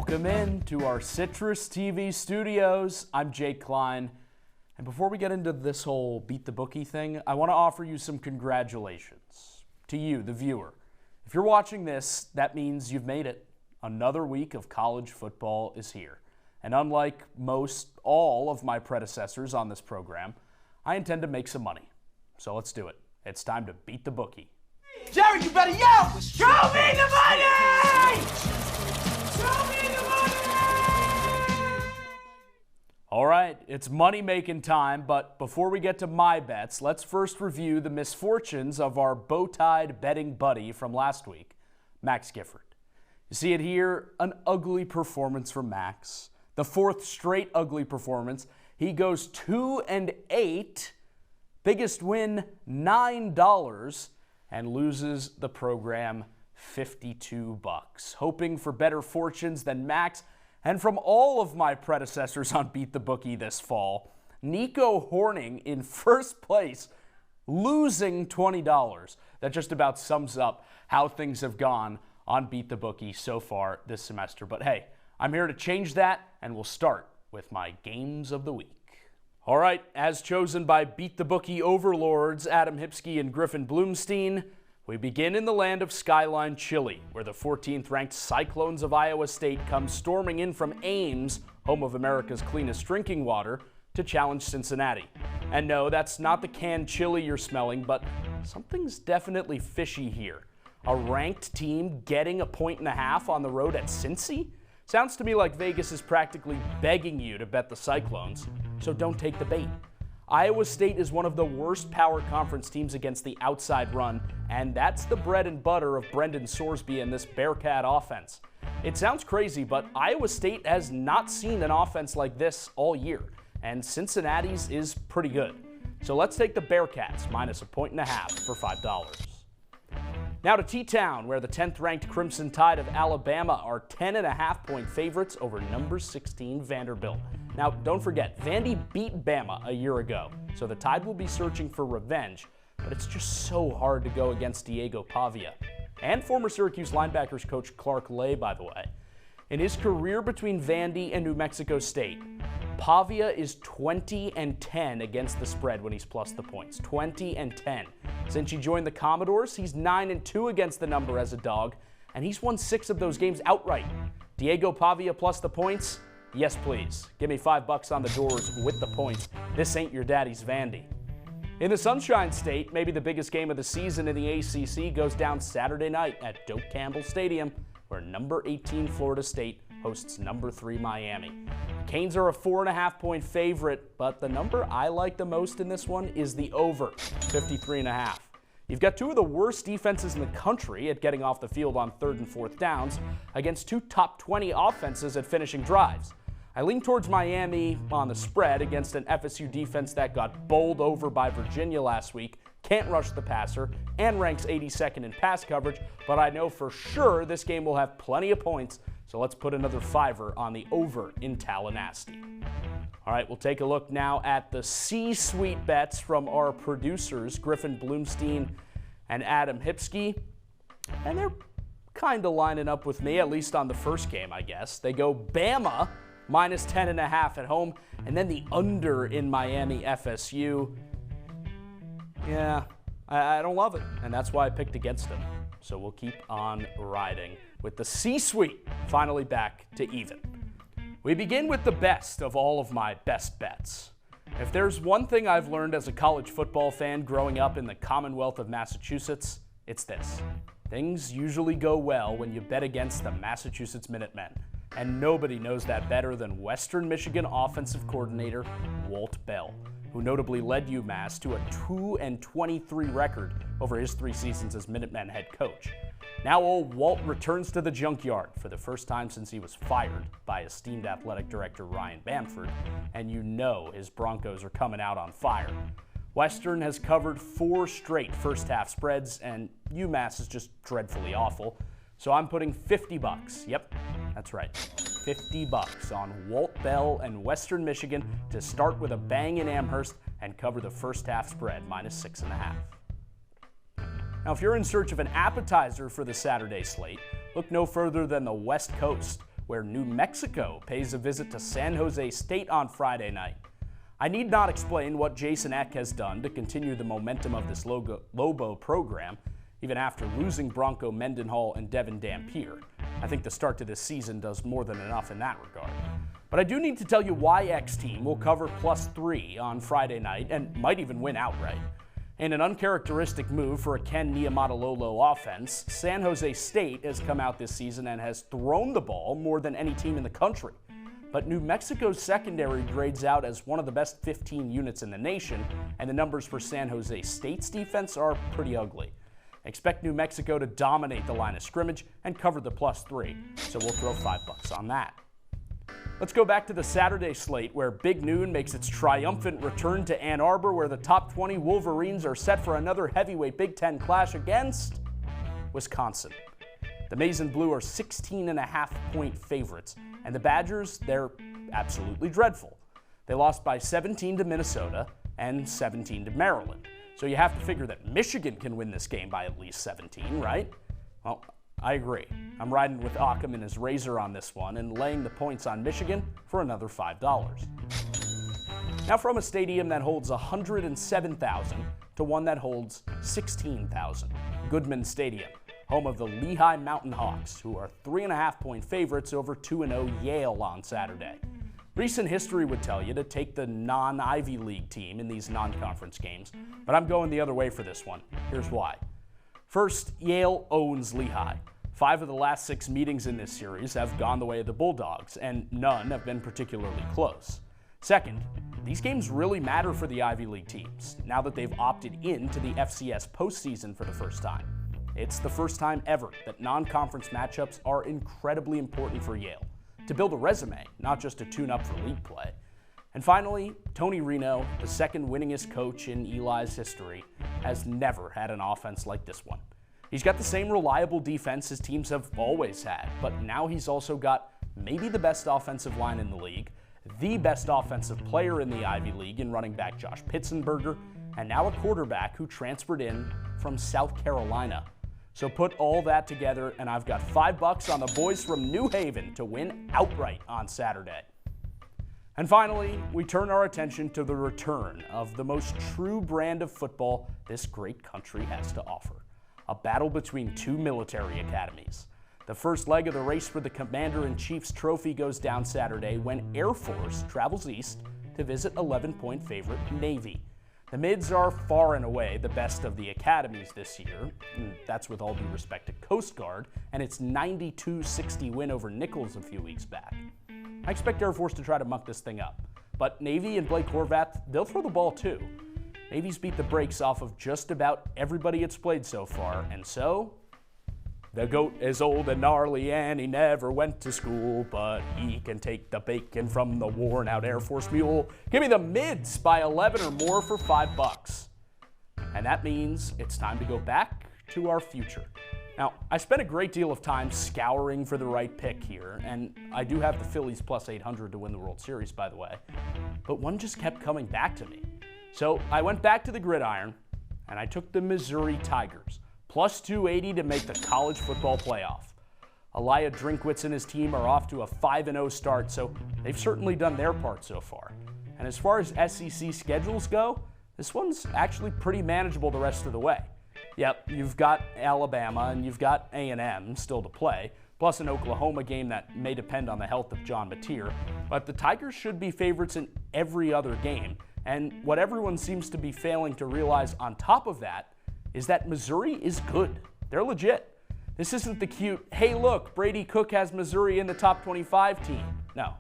Welcome in to our CitrusTV studios. I'm Jake Klein. And before we get into this whole Beat the Bookie thing, I want to offer you some congratulations to you, the viewer. If you're watching this, that means you've made it. Another week of college football is here. And unlike all of my predecessors on this program, I intend to make some money. So let's do it. It's time to beat the bookie. Jerry, you better yell! Show me the money! Show me the money! All right, it's money-making time, but before we get to my bets, let's first review the misfortunes of our bow-tied betting buddy from last week, Max Gifford. You see it here, an ugly performance from Max. The fourth straight ugly performance. He goes 2-8, biggest win $9, and loses the program $52. Hoping for better fortunes than Max and from all of my predecessors on Beat the Bookie this fall, Nico Horning in first place, losing $20. That just about sums up how things have gone on Beat the Bookie so far this semester. But hey, I'm here to change that, and we'll start with my games of the week. All right, as chosen by Beat the Bookie overlords Adam Hipsky and Griffin Bloomstein, we begin in the land of Skyline Chili, where the 14th-ranked Cyclones of Iowa State come storming in from Ames, home of America's cleanest drinking water, to challenge Cincinnati. And no, that's not the canned chili you're smelling, but something's definitely fishy here. A ranked team getting 1.5 points on the road at Cincy? Sounds to me like Vegas is practically begging you to bet the Cyclones, so don't take the bait. Iowa State is one of the worst power conference teams against the outside run, and that's the bread and butter of Brendan Sorsby and this Bearcat offense. It sounds crazy, but Iowa State has not seen an offense like this all year, and Cincinnati's is pretty good. So let's take the Bearcats minus 1.5 points for $5. Now to T-Town, where the 10th-ranked Crimson Tide of Alabama are 10.5-point favorites over number 16 Vanderbilt. Now, don't forget, Vandy beat Bama a year ago, so the Tide will be searching for revenge, but it's just so hard to go against Diego Pavia. And former Syracuse linebackers coach Clark Lay, by the way. In his career between Vandy and New Mexico State, Pavia is 20-10 against the spread when he's plus the points. 20-10. Since he joined the Commodores, he's 9-2 against the number as a dog, and he's won 6 of those games outright. Diego Pavia plus the points? Yes, please. Give me $5 on the doors with the points. This ain't your daddy's Vandy. In the Sunshine State, maybe the biggest game of the season in the ACC goes down Saturday night at Doak Campbell Stadium, where number 18 Florida State hosts number 3 Miami. Canes are a 4.5-point favorite, but the number I like the most in this one is the over, 53.5. You've got two of the worst defenses in the country at getting off the field on 3rd and 4th downs against two top 20 offenses at finishing drives. I lean towards Miami on the spread against an FSU defense that got bowled over by Virginia last week, can't rush the passer, and ranks 82nd in pass coverage, but I know for sure this game will have plenty of points, so let's put another $5 on the over in Tallahassee. All right, we'll take a look now at the C-suite bets from our producers, Griffin Bloomstein and Adam Hipsky, and they're kind of lining up with me, at least on the first game, I guess. They go Bama minus 10.5 at home, and then the under in Miami FSU. Yeah, I don't love it, and that's why I picked against them. So we'll keep on riding with the C-suite finally back to even. We begin with the best of all of my best bets. If there's one thing I've learned as a college football fan growing up in the Commonwealth of Massachusetts, it's this. Things usually go well when you bet against the Massachusetts Minutemen. And nobody knows that better than Western Michigan offensive coordinator Walt Bell, who notably led UMass to a 2-23 record over his 3 seasons as Minutemen head coach. Now old Walt returns to the junkyard for the first time since he was fired by esteemed athletic director Ryan Bamford, and you know his Broncos are coming out on fire. Western has covered 4 straight first-half spreads, and UMass is just dreadfully awful. So I'm putting $50. Yep, that's right. $50 on Walt Bell and Western Michigan to start with a bang in Amherst and cover the first half spread, minus 6.5. Now, if you're in search of an appetizer for the Saturday slate, look no further than the West Coast, where New Mexico pays a visit to San Jose State on Friday night. I need not explain what Jason Eck has done to continue the momentum of this Lobo program, even after losing Bronco Mendenhall and Devin Dampier. I think the start to this season does more than enough in that regard. But I do need to tell you why Eck's team will cover +3 on Friday night and might even win outright. In an uncharacteristic move for a Ken Niumatalolo offense, San Jose State has come out this season and has thrown the ball more than any team in the country. But New Mexico's secondary grades out as one of the best 15 units in the nation, and the numbers for San Jose State's defense are pretty ugly. Expect New Mexico to dominate the line of scrimmage and cover the +3, so we'll throw $5 on that. Let's go back to the Saturday slate where Big Noon makes its triumphant return to Ann Arbor, where the top 20 Wolverines are set for another heavyweight Big Ten clash against Wisconsin. The Maize and Blue are 16.5-point favorites, and the Badgers, they're absolutely dreadful. They lost by 17 to Minnesota and 17 to Maryland. So you have to figure that Michigan can win this game by at least 17, right? Well, I agree. I'm riding with Occam and his razor on this one and laying the points on Michigan for another $5. Now from a stadium that holds 107,000 to one that holds 16,000, Goodman Stadium, home of the Lehigh Mountain Hawks, who are 3.5-point favorites over 2-0 Yale on Saturday. Recent history would tell you to take the non-Ivy League team in these non-conference games, but I'm going the other way for this one. Here's why. First, Yale owns Lehigh. 5 of the last 6 meetings in this series have gone the way of the Bulldogs, and none have been particularly close. Second, these games really matter for the Ivy League teams, now that they've opted into the FCS postseason for the first time. It's the first time ever that non-conference matchups are incredibly important for Yale, to build a resume, not just to tune up for league play. And finally, Tony Reno, the second winningest coach in Eli's history, has never had an offense like this one. He's got the same reliable defense his teams have always had, but now he's also got maybe the best offensive line in the league, the best offensive player in the Ivy League in running back Josh Pitsenberger, and now a quarterback who transferred in from South Carolina. So put all that together, and I've got $5 on the boys from New Haven to win outright on Saturday. And finally, we turn our attention to the return of the most true brand of football this great country has to offer. A battle between 2 military academies. The first leg of the race for the Commander-in-Chief's trophy goes down Saturday when Air Force travels east to visit 11-point favorite Navy. The Mids are far and away the best of the academies this year, and that's with all due respect to Coast Guard and its 92-60 win over Nichols a few weeks back. I expect Air Force to try to muck this thing up, but Navy and Blake Horvath, they'll throw the ball too. Navy's beat the brakes off of just about everybody it's played so far, and so the goat is old and gnarly and he never went to school, but he can take the bacon from the worn-out Air Force mule. Give me the Mids by 11 or more for $5. And that means it's time to go back to our future. Now, I spent a great deal of time scouring for the right pick here, and I do have the Phillies plus 800 to win the World Series, by the way, but one just kept coming back to me. So I went back to the gridiron, and I took the Missouri Tigers, plus 280 to make the college football playoff. Elijah Drinkwitz and his team are off to a 5-0 start, so they've certainly done their part so far. And as far as SEC schedules go, this one's actually pretty manageable the rest of the way. Yep, you've got Alabama and you've got A&M still to play, plus an Oklahoma game that may depend on the health of John Mateer, but the Tigers should be favorites in every other game. And what everyone seems to be failing to realize on top of that is that Missouri is good. They're legit. This isn't the cute, hey look, Brady Cook has Missouri in the top 25 team. No,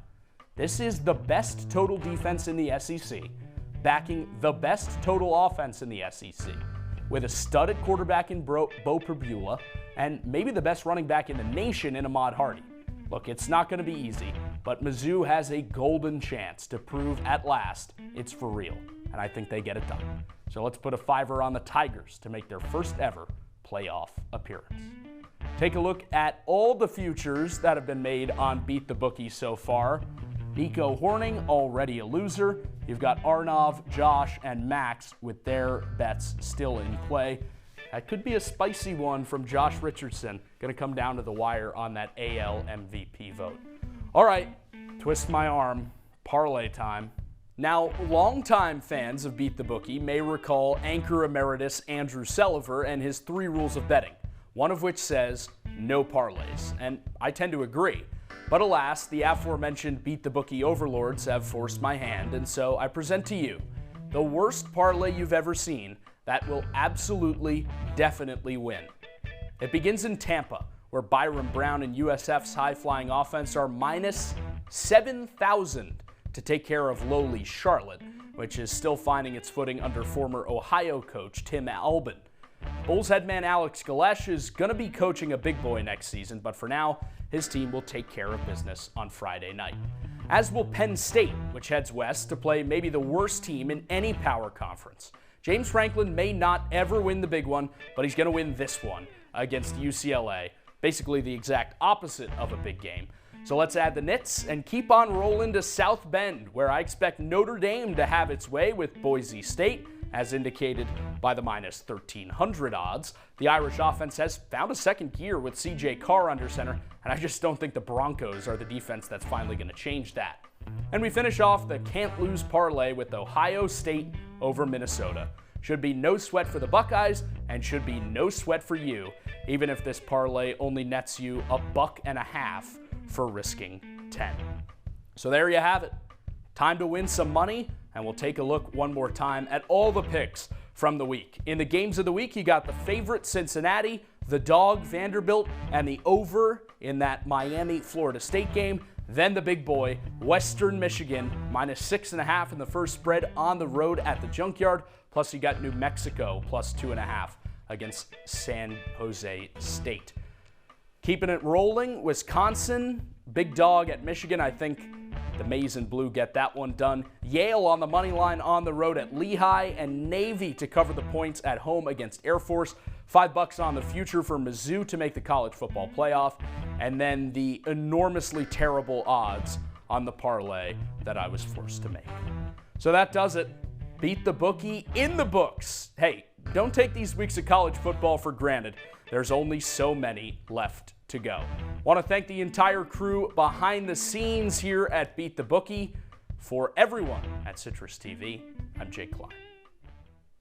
this is the best total defense in the SEC, backing the best total offense in the SEC, with a stud at quarterback in Bo Perbula, and maybe the best running back in the nation in Ahmad Hardy. Look, it's not going to be easy, but Mizzou has a golden chance to prove at last it's for real, and I think they get it done. So let's put a $5 on the Tigers to make their first ever playoff appearance. Take a look at all the futures that have been made on Beat the Bookie so far. Nico Horning, already a loser. You've got Arnav, Josh, and Max with their bets still in play. That could be a spicy one from Josh Richardson. Going to come down to the wire on that AL MVP vote. All right, twist my arm, parlay time. Now, longtime fans of Beat the Bookie may recall anchor emeritus Andrew Selliver and his 3 rules of betting, one of which says no parlays, and I tend to agree. But alas, the aforementioned Beat the Bookie overlords have forced my hand, and so I present to you the worst parlay you've ever seen that will absolutely, definitely win. It begins in Tampa, where Byron Brown and USF's high-flying offense are minus 7,000 to take care of lowly Charlotte, which is still finding its footing under former Ohio coach Tim Albin. Bulls head man Alex Galesh is going to be coaching a big boy next season, but for now, his team will take care of business on Friday night. As will Penn State, which heads west to play maybe the worst team in any power conference. James Franklin may not ever win the big one, but he's going to win this one against UCLA, basically the exact opposite of a big game. So let's add the nits and keep on rolling to South Bend, where I expect Notre Dame to have its way with Boise State, as indicated by the minus 1,300 odds. The Irish offense has found a second gear with CJ Carr under center, and I just don't think the Broncos are the defense that's finally going to change that. And we finish off the can't-lose parlay with Ohio State over Minnesota. Should be no sweat for the Buckeyes, and should be no sweat for you, even if this parlay only nets you $1.50 for risking 10. So there you have it. Time to win some money, and we'll take a look one more time at all the picks from the week. In the games of the week, you got the favorite Cincinnati, the dog Vanderbilt, and the over in that Miami-Florida State game. Then the big boy, Western Michigan, minus 6.5 in the first spread on the road at the Junkyard. Plus you got New Mexico, plus 2.5 against San Jose State. Keeping it rolling, Wisconsin, big dog at Michigan. I think the Maize and Blue get that one done. Yale on the money line on the road at Lehigh, and Navy to cover the points at home against Air Force. $5 on the future for Mizzou to make the college football playoff, and then the enormously terrible odds on the parlay that I was forced to make. So that does it. Beat the Bookie in the books. Hey, don't take these weeks of college football for granted. There's only so many left to go. Want to thank the entire crew behind the scenes here at Beat the Bookie. For everyone at Citrus TV, I'm Jake Klein.